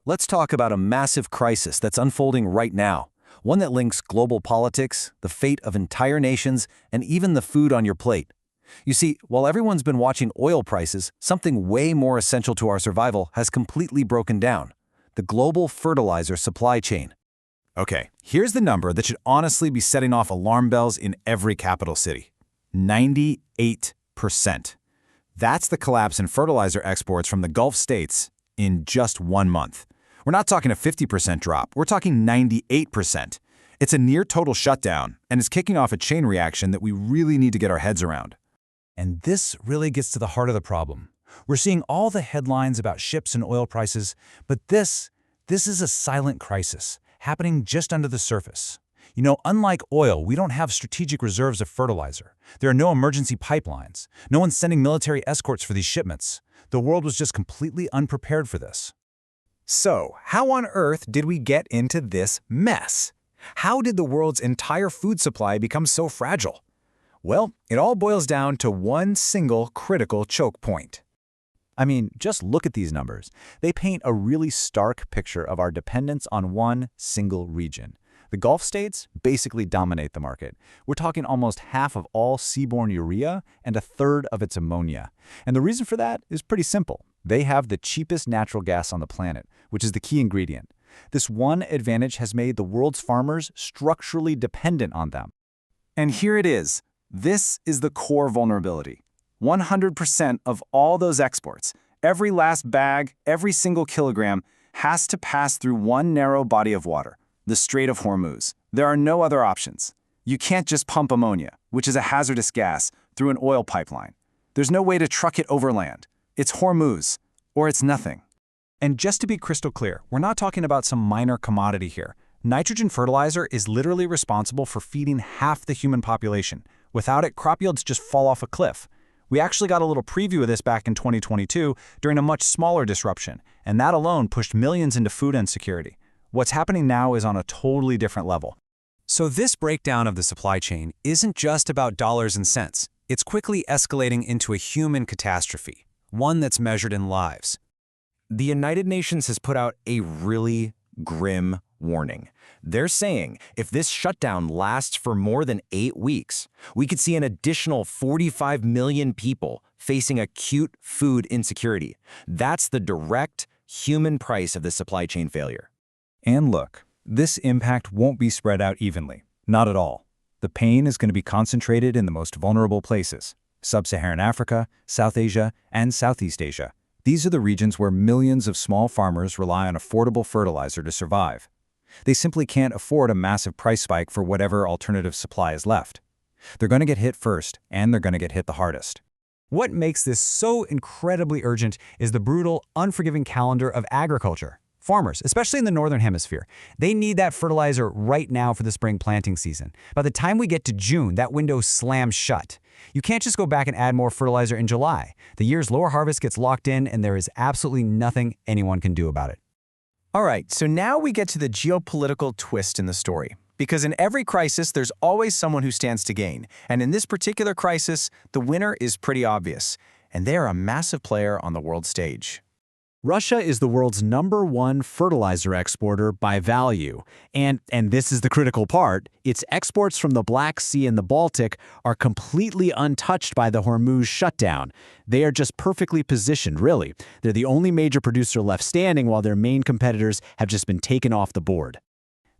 Let's talk about a massive crisis that's unfolding right now, one that links global politics, the fate of entire nations, and even the food on your plate. You see, while everyone's been watching oil prices, something way more essential to our survival has completely broken down: the global fertilizer supply chain. Okay, here's the number that should honestly be setting off alarm bells in every capital city. 98%. That's the collapse in fertilizer exports from the Gulf states in just 1 month. We're not talking a 50% drop, we're talking 98%. It's a near total shutdown, and it's kicking off a chain reaction that we really need to get our heads around. And this really gets to the heart of the problem. We're seeing all the headlines about ships and oil prices, but this is a silent crisis, happening just under the surface. You know, unlike oil, we don't have strategic reserves of fertilizer. There are no emergency pipelines. No one's sending military escorts for these shipments. The world was just completely unprepared for this. So, how on earth did we get into this mess? How did the world's entire food supply become so fragile? Well, it all boils down to one single critical choke point. I mean, just look at these numbers. They paint a really stark picture of our dependence on one single region. The Gulf states basically dominate the market. We're talking almost half of all seaborne urea and a third of its ammonia. And the reason for that is pretty simple. They have the cheapest natural gas on the planet, which is the key ingredient. This one advantage has made the world's farmers structurally dependent on them. And here it is. This is the core vulnerability. 100% of all those exports, every last bag, every single kilogram, has to pass through one narrow body of water, the Strait of Hormuz. There are no other options. You can't just pump ammonia, which is a hazardous gas, through an oil pipeline. There's no way to truck it overland. It's Hormuz, or it's nothing. And just to be crystal clear, we're not talking about some minor commodity here. Nitrogen fertilizer is literally responsible for feeding half the human population. Without it, crop yields just fall off a cliff. We actually got a little preview of this back in 2022 during a much smaller disruption, and that alone pushed millions into food insecurity. What's happening now is on a totally different level. So this breakdown of the supply chain isn't just about dollars and cents. It's quickly escalating into a human catastrophe, one that's measured in lives. The United Nations has put out a really grim warning. They're saying if this shutdown lasts for more than 8 weeks, we could see an additional 45 million people facing acute food insecurity. That's the direct human price of the supply chain failure. And look, this impact won't be spread out evenly. Not at all. The pain is going to be concentrated in the most vulnerable places: Sub-Saharan Africa, South Asia, and Southeast Asia. These are the regions where millions of small farmers rely on affordable fertilizer to survive. They simply can't afford a massive price spike for whatever alternative supply is left. They're going to get hit first, and they're going to get hit the hardest. What makes this so incredibly urgent is the brutal, unforgiving calendar of agriculture. Farmers, especially in the Northern Hemisphere, they need that fertilizer right now for the spring planting season. By the time we get to June, that window slams shut. You can't just go back and add more fertilizer in July. The year's lower harvest gets locked in, and there is absolutely nothing anyone can do about it. All right, so now we get to the geopolitical twist in the story. Because in every crisis, there's always someone who stands to gain. And in this particular crisis, the winner is pretty obvious. And they are a massive player on the world stage. Russia is the world's #1 fertilizer exporter by value. And this is the critical part, its exports from the Black Sea and the Baltic are completely untouched by the Hormuz shutdown. They are just perfectly positioned, really. They're the only major producer left standing while their main competitors have just been taken off the board.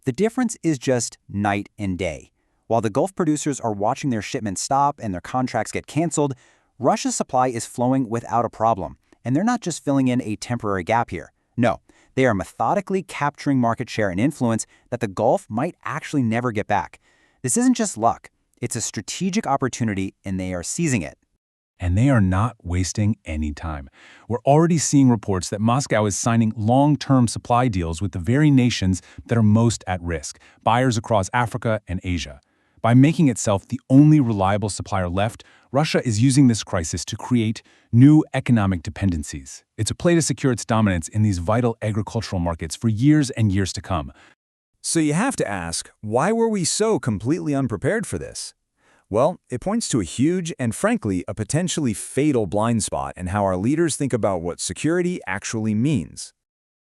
The difference is just night and day. While the Gulf producers are watching their shipments stop and their contracts get canceled, Russia's supply is flowing without a problem. And they're not just filling in a temporary gap here. No, they are methodically capturing market share and influence that the Gulf might actually never get back. This isn't just luck. It's a strategic opportunity, and they are seizing it. And they are not wasting any time. We're already seeing reports that Moscow is signing long-term supply deals with the very nations that are most at risk, buyers across Africa and Asia. By making itself the only reliable supplier left, Russia is using this crisis to create new economic dependencies. It's a play to secure its dominance in these vital agricultural markets for years and years to come. So you have to ask, why were we so completely unprepared for this? Well, it points to a huge and, frankly, a potentially fatal blind spot in how our leaders think about what security actually means.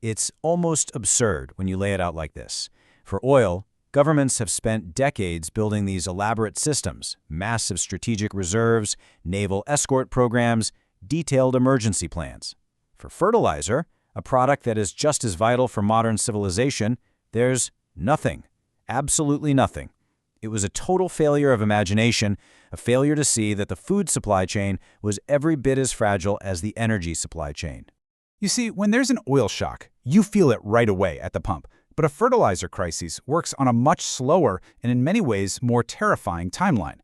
It's almost absurd when you lay it out like this. For oil, governments have spent decades building these elaborate systems, massive strategic reserves, naval escort programs, detailed emergency plans. For fertilizer, a product that is just as vital for modern civilization, there's nothing. Absolutely nothing. It was a total failure of imagination, a failure to see that the food supply chain was every bit as fragile as the energy supply chain. You see, when there's an oil shock, you feel it right away at the pump. But a fertilizer crisis works on a much slower and in many ways more terrifying timeline.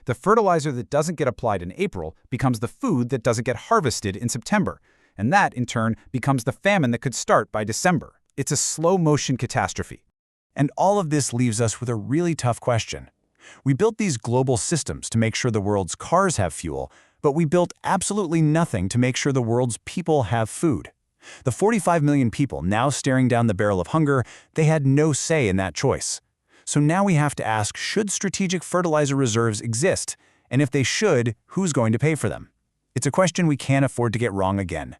The fertilizer that doesn't get applied in April becomes the food that doesn't get harvested in September. And that, in turn, becomes the famine that could start by December. It's a slow-motion catastrophe. And all of this leaves us with a really tough question. We built these global systems to make sure the world's cars have fuel, but we built absolutely nothing to make sure the world's people have food. The 45 million people now staring down the barrel of hunger, they had no say in that choice. So now we have to ask, should strategic fertilizer reserves exist? And if they should, who's going to pay for them? It's a question we can't afford to get wrong again.